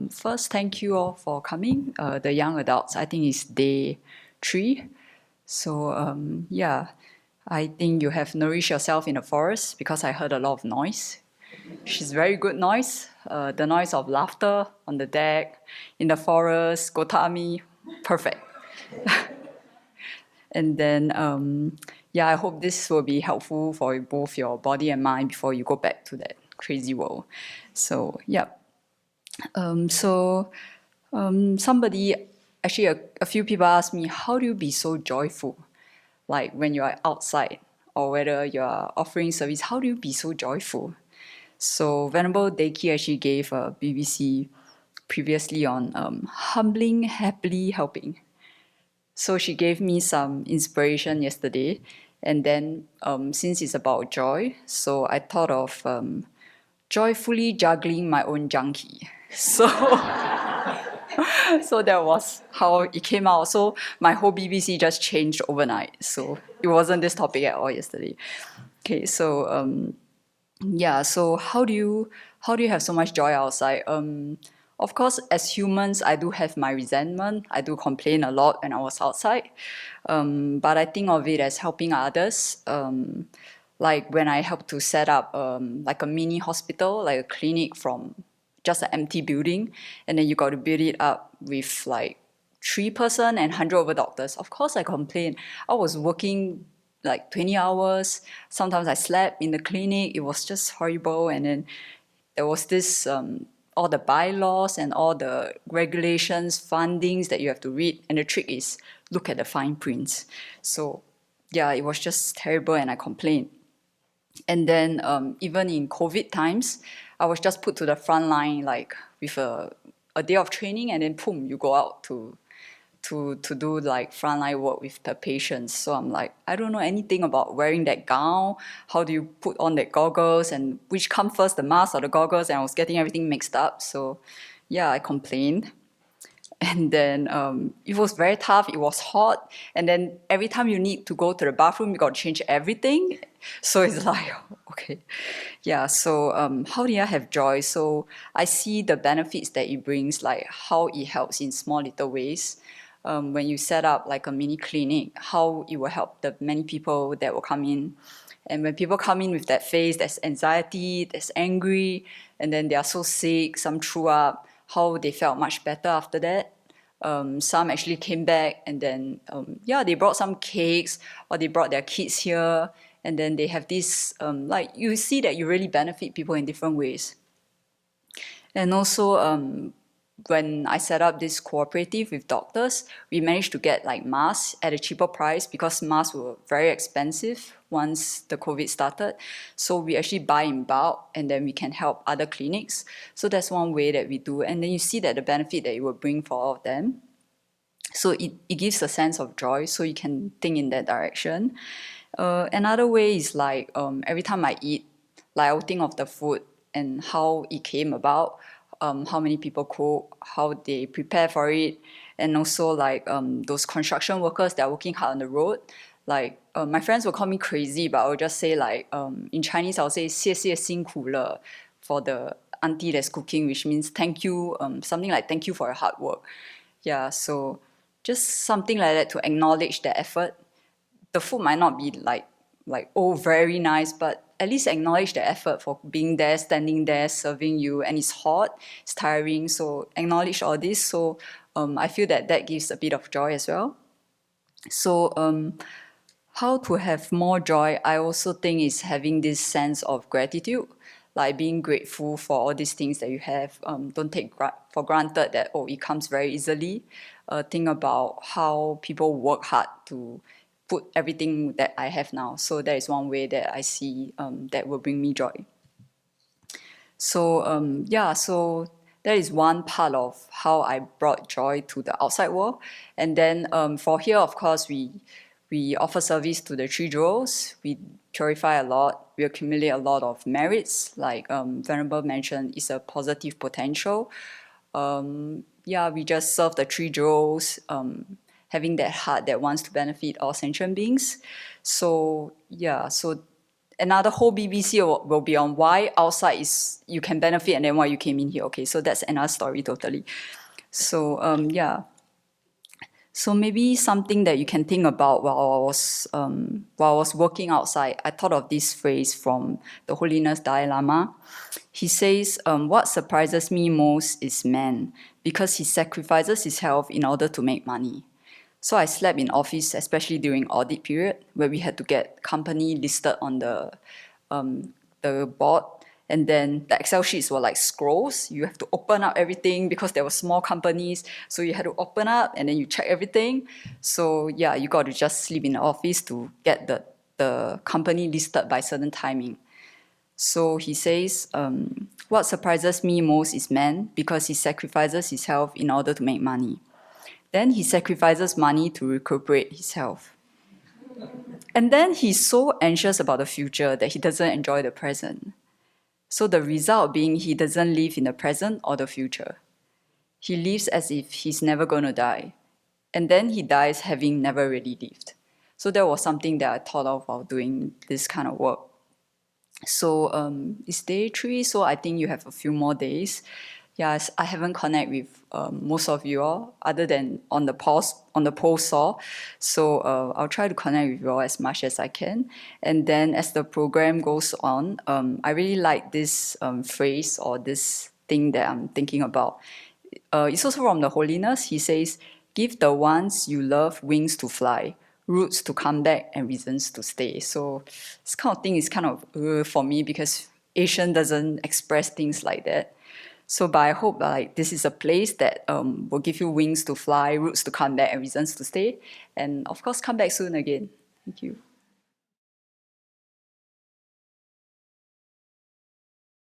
First, thank you all for coming. The young adults, I think it's day 3. So yeah, I think you have nourished yourself in the forest because I heard a lot of noise. She's very good noise. The noise of laughter on the deck, in the forest, Gotami, perfect. And then yeah, I hope this will be helpful for both your body and mind before you go back to that crazy world. So yeah. Somebody, actually a few people asked me, how do you be so joyful? Like when you are outside or whether you are offering service, how do you be so joyful? So Venerable Deki actually gave a BBC previously on humbling, happily helping. So she gave me some inspiration yesterday. And then since it's about joy, so I thought of joyfully juggling my own junkie. So so that was how it came out. So my whole BBC just changed overnight. So it wasn't this topic at all yesterday. Okay, so yeah. So how do you have so much joy outside? Of course, as humans, I do have my resentment. I do complain a lot when I was outside, but I think of it as helping others. Like when I helped to set up like a mini hospital, like a clinic from just an empty building, and then you got to build it up with like 3-person and 100 over doctors. Of course, I complained. I was working like 20 hours. Sometimes I slept in the clinic. It was just horrible. And then there was this all the bylaws and all the regulations, fundings that you have to read. And the trick is look at the fine prints. So yeah, it was just terrible, and I complained. And then even in COVID times, I was just put to the front line, like with a day of training, and then boom, you go out to do like frontline work with the patients. So I'm like, I don't know anything about wearing that gown. How do you put on the goggles, and which come first, the mask or the goggles? And I was getting everything mixed up. So yeah, I complained. And then it was very tough. It was hot. And then every time you need to go to the bathroom, you got to change everything. So it's like, okay. Yeah, so how do I have joy? So I see the benefits that it brings, like how it helps in small little ways. When you set up like a mini clinic, how it will help the many people that will come in. And when people come in with that face, there's anxiety, there's angry, and then they are so sick, some threw up, how they felt much better after that. Some actually came back, and then yeah, they brought some cakes, or they brought their kids here, and then they have this like you see that you really benefit people in different ways. And also when I set up this cooperative with doctors, we managed to get like masks at a cheaper price because masks were very expensive once the COVID started. So we actually buy in bulk, and then we can help other clinics. So that's one way that we do. And then you see that the benefit that it will bring for all of them. So it gives a sense of joy, so you can think in that direction. Another way is like every time I eat, like I'll think of the food and how it came about, how many people cook, how they prepare for it, and also like those construction workers that are working hard on the road. Like my friends will call me crazy, but I will just say like in Chinese I'll say 谢谢辛苦了 for the auntie that's cooking, which means thank you, something like thank you for your hard work. Yeah, so just something like that to acknowledge the effort. The food might not be like oh very nice, but at least acknowledge the effort for being there, standing there, serving you, and it's hot, it's tiring. So acknowledge all this. So I feel that that gives a bit of joy as well. So how to have more joy, I also think is having this sense of gratitude, like being grateful for all these things that you have. Don't take for granted that, oh, it comes very easily. Think about how people work hard to put everything that I have now. So that is one way that I see that will bring me joy. So yeah, so that is one part of how I brought joy to the outside world. And then for here, of course, we offer service to the 3 jewels. We purify a lot. We accumulate a lot of merits, like Venerable mentioned, is a positive potential. Yeah, we just serve the 3 jewels, having that heart that wants to benefit all sentient beings. So yeah, so another whole BBC will be on why outside is you can benefit and then why you came in here. Okay, so that's another story totally. So yeah. So maybe something that you can think about while I was working outside, I thought of this phrase from the Holiness Dalai Lama. He says, what surprises me most is man, because he sacrifices his health in order to make money. So I slept in office, especially during audit period, where we had to get company listed on the board. And then the Excel sheets were like scrolls. You have to open up everything because there were small companies. So you had to open up and then you check everything. So yeah, you got to just sleep in the office to get the company listed by certain timing. So he says, what surprises me most is man, because he sacrifices his health in order to make money. Then he sacrifices money to recuperate his health. And then he's so anxious about the future that he doesn't enjoy the present. So the result being he doesn't live in the present or the future. He lives as if he's never going to die. And then he dies having never really lived. So that was something that I thought of while doing this kind of work. So it's day 3, so I think you have a few more days. Yes, I haven't connected with most of you all other than on the post saw. So I'll try to connect with you all as much as I can. And then as the program goes on, I really like this phrase or this thing that I'm thinking about. It's also from the Holiness. He says, give the ones you love wings to fly, roots to come back, and reasons to stay. So this kind of thing is kind of for me because Asian doesn't express things like that. So, but I hope like this is a place that will give you wings to fly, roots to come back, and reasons to stay. And of course, come back soon again. Thank you.